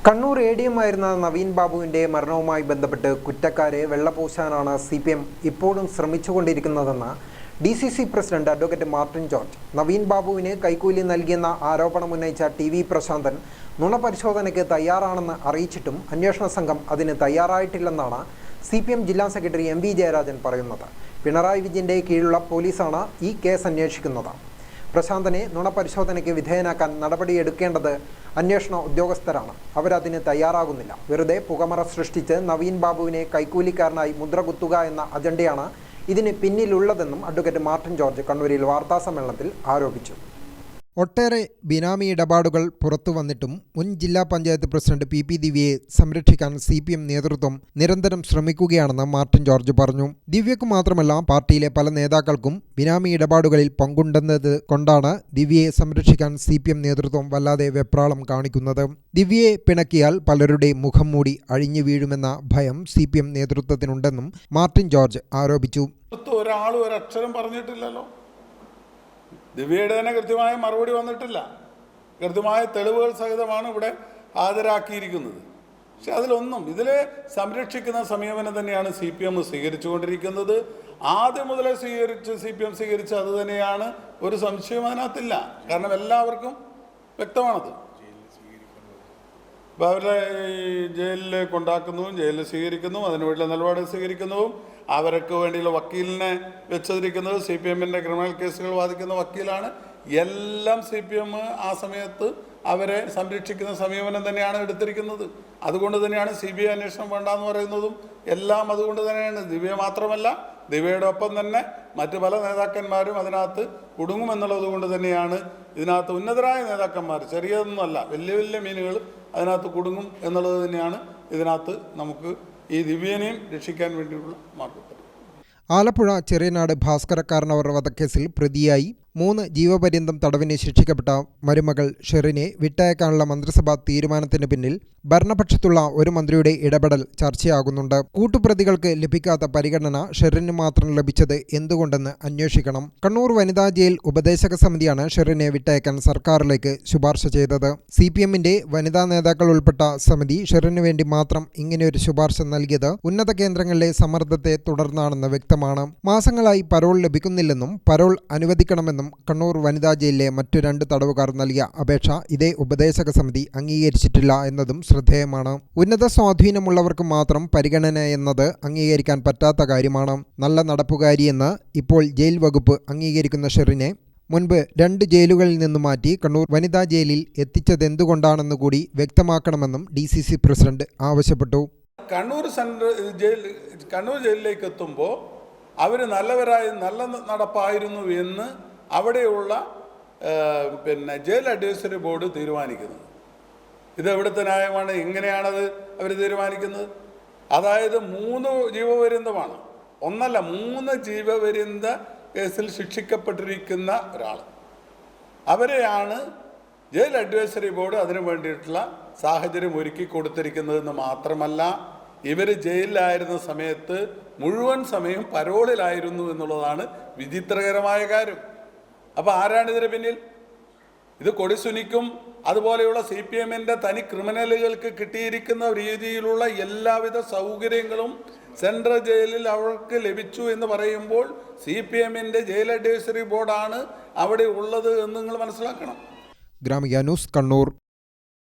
Kannur ADM ആയിരുന്ന നവീൻ ബാബുവിന്റെ മരണവുമായി ബന്ധപ്പെട്ട് കുറ്റക്കാരെ വെള്ളപൂശാനാണ് CPM ഇപ്പോഴും ശ്രമിച്ചുകൊണ്ടിരിക്കുന്നതെന്ന് DCC president advocate Martin George. Naveen ബാബുവിന് കൈക്കൂലി നൽകിയെന്ന ആരോപണം ഉന്നയിച്ച TV പ്രശാന്തൻ നുണപരിശോധനയ്ക്ക് തയ്യാറാണെന്ന് അറിയിച്ചിട്ടും അന്വേഷണ സംഘം അതിന് തയ്യാറായിട്ടില്ലെന്നാണ് CPM ജില്ലാ സെക്രട്ടറി MV ജയരാജൻ പറയുന്നത്. പിണറായി വിജയന്റെ കീഴിലുള്ള പോലീസാണ് ഈ കേസ് അന്വേഷിക്കുന്നത്. പ്രശാന്തനെ നുണപരിശോധനയ്ക്ക് വിധേയനാക്കാൻ നടപടിയെടുക്കേണ്ടത് അന്വേഷണ ഉദ്യോഗസ്ഥരാണ്. അവരതിന് തയ്യാറാകുന്നില്ല. വെറുതെ പുകമറ സൃഷ്ടിച്ച് നവീൻ ബാബുവിനെ കൈക്കൂലിക്കാരനായി മുദ്രകുത്തുക എന്ന അജണ്ടയാണ് ഇതിന് പിന്നിലുള്ളതെന്നും അഡ്വക്കേറ്റ് മാർട്ടിൻ ജോർജ് കണ്ണൂരിൽ വാർത്താസമ്മേളനത്തിൽ ആരോപിച്ചു. ഒട്ടേറെ ബിനാമി ഇടപാടുകൾ പുറത്തു വന്നിട്ടും മുൻ ജില്ലാ പഞ്ചായത്ത് പ്രസിഡന്റ് PP ദിവ്യയെ സംരക്ഷിക്കാൻ CPM നേതൃത്വം നിരന്തരം ശ്രമിക്കുകയാണെന്ന് മാർട്ടിൻ ജോർജ് പറഞ്ഞു. ദിവ്യയ്ക്ക് മാത്രമല്ല പാർട്ടിയിലെ പല നേതാക്കൾക്കും ബിനാമി ഇടപാടുകളിൽ പങ്കുണ്ടെന്നത് കൊണ്ടാണ് ദിവ്യയെ സംരക്ഷിക്കാൻ CPM നേതൃത്വം വല്ലാതെ വെപ്രാളം കാണിക്കുന്നത്. ദിവ്യയെ പിണക്കിയാൽ പലരുടെ മുഖം മൂടി അഴിഞ്ഞു വീഴുമെന്ന ഭയം CPM നേതൃത്വത്തിനുണ്ടെന്നും മാർട്ടിൻ ജോർജ് ആരോപിച്ചു. ഒരാളും ഒരക്ഷരം പറഞ്ഞിട്ടില്ലല്ലോ. ദിവ്യയുടെ തന്നെ കൃത്യമായ മറുപടി വന്നിട്ടില്ല. കൃത്യമായ തെളിവുകൾ സഹിതമാണ് ഇവിടെ ഹാജരാക്കിയിരിക്കുന്നത്. പക്ഷെ അതിലൊന്നും ഇതിലെ സംരക്ഷിക്കുന്ന സമീപനം തന്നെയാണ് CPM സ്വീകരിച്ചുകൊണ്ടിരിക്കുന്നത്. ആദ്യം മുതലേ CPM സ്വീകരിച്ച് അത് തന്നെയാണ്, ഒരു സംശയവും അതിനകത്തില്ല. കാരണം എല്ലാവർക്കും വ്യക്തമാണത്. അപ്പോൾ അവരെ ജയിലിൽ കൊണ്ടാക്കുന്നതും ജയിലിൽ സ്വീകരിക്കുന്നതും അതിനുവേണ്ടിയുള്ള നിലപാട് സ്വീകരിക്കുന്നതും അവർക്ക് വേണ്ടിയുള്ള വക്കീലിനെ വെച്ചിരിക്കുന്നത് CPMൻ്റെ ക്രിമിനൽ കേസുകൾ വാദിക്കുന്ന വക്കീലാണ്. എല്ലാം CPM ആ സമയത്ത് അവരെ സംരക്ഷിക്കുന്ന സമീപനം തന്നെയാണ് എടുത്തിരിക്കുന്നത്. അതുകൊണ്ട് തന്നെയാണ് CBI അന്വേഷണം വേണ്ടെന്ന് പറയുന്നതും എല്ലാം അതുകൊണ്ട് തന്നെയാണ്. ദിവ്യ മാത്രമല്ല, ദിവ്യയുടെ ഒപ്പം തന്നെ മറ്റ് പല നേതാക്കന്മാരും അതിനകത്ത് കുടുങ്ങുമെന്നുള്ളത് കൊണ്ട് തന്നെയാണ് ഇതിനകത്ത് ഉന്നതരായ നേതാക്കന്മാർ, ചെറിയതൊന്നുമല്ല, വലിയ വലിയ മീനുകൾ അതിനകത്ത് കുടുങ്ങും എന്നുള്ളത് തന്നെയാണ് ഇതിനകത്ത് നമുക്ക് ഈ ദിവ്യനെയും രക്ഷിക്കാൻ വേണ്ടിയുള്ള മാർഗത്തിൽ. ആലപ്പുഴ ചെറിയനാട് ഭാസ്കരക്കാരനവർ വധക്കേസിൽ പ്രതിയായി 3 ജീവപര്യന്തം തടവിന് ശിക്ഷിക്കപ്പെട്ട മരുമകൾ ഷെറിനെ വിട്ടയക്കാനുള്ള മന്ത്രിസഭാ തീരുമാനത്തിന് പിന്നിൽ ഭരണപക്ഷത്തുള്ള ഒരു മന്ത്രിയുടെ ഇടപെടൽ ചർച്ചയാകുന്നുണ്ട്. കൂട്ടുപ്രതികൾക്ക് ലഭിക്കാത്ത പരിഗണന ഷെറിന് മാത്രം ലഭിച്ചത് എന്തുകൊണ്ടെന്ന് അന്വേഷിക്കണം. കണ്ണൂർ വനിതാ ജയിൽ ഉപദേശക സമിതിയാണ് ഷെറിനെ വിട്ടയക്കാൻ സർക്കാരിലേക്ക് ശുപാർശ ചെയ്തത്. CPMന്റെ വനിതാ നേതാക്കൾ ഉൾപ്പെട്ട സമിതി ഷെറിന് വേണ്ടി മാത്രം ഇങ്ങനെയൊരു ശുപാർശ നൽകിയത് ഉന്നത കേന്ദ്രങ്ങളിലെ സമ്മർദ്ദത്തെ തുടർന്നാണെന്ന് വ്യക്തമാണ്. മാസങ്ങളായി പരോൾ ലഭിക്കുന്നില്ലെന്നും പരോൾ അനുവദിക്കണമെന്നും കണ്ണൂർ വനിതാ ജയിലിലെ മറ്റു 2 തടവുകാർ നൽകിയ അപേക്ഷ ഇതേ ഉപദേശക സമിതി അംഗീകരിച്ചിട്ടില്ല എന്നതും ശ്രദ്ധേയമാണ്. ഉന്നത സ്വാധീനമുള്ളവർക്ക് മാത്രം പരിഗണന എന്നത് അംഗീകരിക്കാൻ പറ്റാത്ത കാര്യമാണ്. നല്ല നടപ്പുകാരിയെന്ന് ഇപ്പോൾ ജയിൽ വകുപ്പ് അംഗീകരിക്കുന്ന ഷെറിനെ മുൻപ് 2 ജയിലുകളിൽ നിന്ന് മാറ്റി കണ്ണൂർ വനിതാ ജയിലിൽ എത്തിച്ചതെന്തുകൊണ്ടാണെന്ന് കൂടി വ്യക്തമാക്കണമെന്നും DCC പ്രസിഡന്റ് ആവശ്യപ്പെട്ടു. കണ്ണൂർ ജയിലിലേക്ക് എത്തുമ്പോൾ അവർ നല്ലവരായി നല്ല നടപ്പായിരുന്നു എന്ന് അവിടെയുള്ള ജയിൽ അഡ്വൈസറി ബോർഡ് തീരുമാനിക്കുന്നത്. ഇത് എവിടുത്തെ ന്യായമാണ്? എങ്ങനെയാണത് അവർ തീരുമാനിക്കുന്നത്? അതായത് 3 ജീവപര്യന്തമാണ്, ഒന്നല്ല 3 ജീവപര്യന്ത കേസിൽ ശിക്ഷിക്കപ്പെട്ടിരിക്കുന്ന ഒരാൾ, അവരെയാണ് ജയിൽ അഡ്വൈസറി ബോർഡ് അതിനു വേണ്ടിയിട്ടുള്ള സാഹചര്യം ഒരുക്കി കൊടുത്തിരിക്കുന്നതെന്ന് മാത്രമല്ല, ഇവർ ജയിലിലായിരുന്ന സമയത്ത് മുഴുവൻ സമയം പരോളിലായിരുന്നു എന്നുള്ളതാണ് വിചിത്രകരമായ കാര്യം. അപ്പോൾ ആരാണ് ഇതിന് പിന്നിൽ? ഇത് കൊടിസുനിക്കും അതുപോലെയുള്ള CPMൻ്റെ തനി ക്രിമിനലുകൾക്ക് കിട്ടിയിരിക്കുന്ന രീതിയിലുള്ള എല്ലാവിധ സൗകര്യങ്ങളും സെൻട്രൽ ജയിലിൽ അവർക്ക് ലഭിച്ചു എന്ന് പറയുമ്പോൾ CPMൻ്റെ ജയിൽ അഡ്വൈസറി ബോർഡാണ് അവിടെ ഉള്ളത് എന്ന് നിങ്ങൾ മനസ്സിലാക്കണം. ഗ്രാമിക ന്യൂസ്, കണ്ണൂർ.